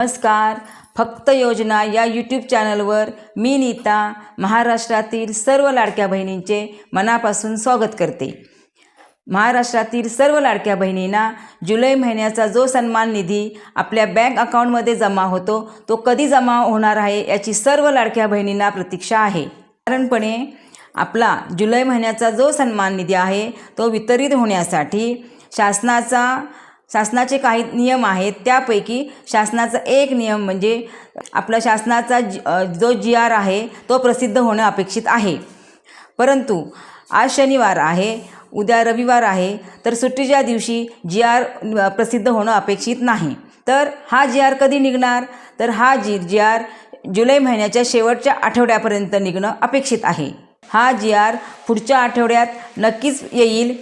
नमस्कार. फक्त योजना या यूट्यूब चॅनलवर मी नीता महाराष्ट्रातील सर्व लाडक्या बहिणींचे मनापासून स्वागत करते. महाराष्ट्रातील सर्व लाडक्या बहिणींना जुलै महिन्याचा जो सन्मान निधी आपल्या बँक अकाउंटमध्ये जमा होतो तो कधी जमा होणार आहे याची सर्व लाडक्या बहिणींना प्रतीक्षा आहे. साधारणपणे आपला जुलै महिन्याचा जो सन्मान निधी आहे तो वितरित होण्यासाठी शासनाचे काही नियम आहेत. त्यापैकी शासनाचा एक नियम म्हणजे आपला शासनाचा जो GR आहे तो प्रसिद्ध होणं अपेक्षित आहे. परंतु आज शनिवार आहे, उद्या रविवार आहे, तर सुट्टीच्या दिवशी GR प्रसिद्ध होणं अपेक्षित नाही. तर हा GR कधी निघणार? तर हा GR जुलै महिन्याच्या शेवटच्या आठवड्यापर्यंत निघणं अपेक्षित आहे. हा GR पुढच्या आठवड्यात नक्कीच येईल.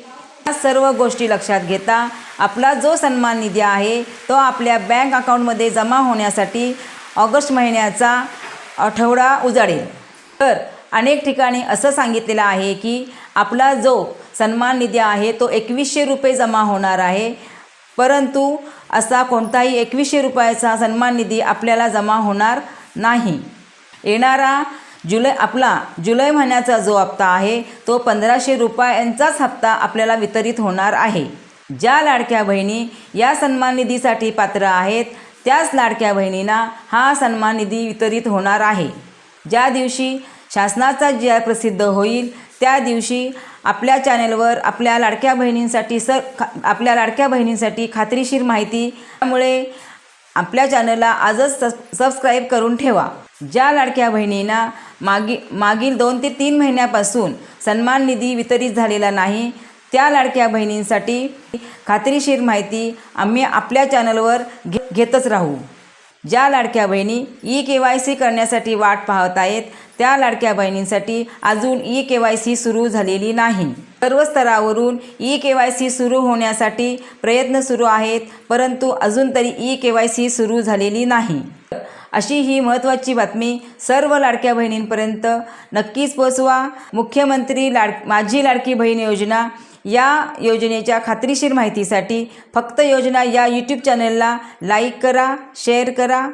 सर्व गोष्टी लक्षात घेता आपला जो सन्मान निधी आहे तो आपल्या बँक अकाउंटमध्ये जमा होण्यासाठी ऑगस्ट महिन्याचा आठवडा उजाडेल. तर अनेक ठिकाणी असं सांगितलेलं आहे की आपला जो सन्मान निधी आहे तो 2100 रुपये जमा होणार आहे. परंतु असा कोणताही 2100 रुपयाचा सन्मान निधी आपल्याला जमा होणार नाही. येणारा जुलै महिन्याचा जो हप्ता आहे तो 1500 रुपयांचाच हप्ता आपल्याला वितरित होणार आहे. ज्या लाडक्या बहिणी या सन्मान निधीसाठी पात्र आहेत त्याच लाडक्या बहिणींना हा सन्मान निधी वितरित होणार आहे. ज्या दिवशी शासनाचा GR प्रसिद्ध होईल त्या दिवशी आपल्या चॅनलवर आपल्या लाडक्या बहिणींसाठी खात्रीशीर माहिती. त्यामुळे आपल्या चॅनलला आजच सबस्क्राईब करून ठेवा. ज्या लाडक्या बहिणींना मागील 2 ते 3 महिन्यापासून सन्मान निधी वितरित झालेला नाही त्या लाडक्या बहिणींसाठी खात्रीशीर माहिती आम्ही आपल्या चॅनलवर घेतच राहू. ज्या लाडक्या बहिणी eKYC करण्यासाठी वाट पाहत आहेत त्या लाडक्या बहिणींसाठी अजून eKYC सुरू झालेली नाही. सर्व स्तरावरून eKYC सुरू होण्यासाठी प्रयत्न सुरू आहेत, परंतु अजून तरी eKYC सुरू झालेली नाही. अशी ही महत्त्वाची बातमी सर्व लाडक्या बहिणींपर्यंत नक्कीच पोचवा. मुख्यमंत्री माझी लाडकी बहीण योजना या योजनेच्या खात्रीशीर माहितीसाठी फक्त योजना या यूट्यूब चॅनलला लाईक करा, शेअर करा.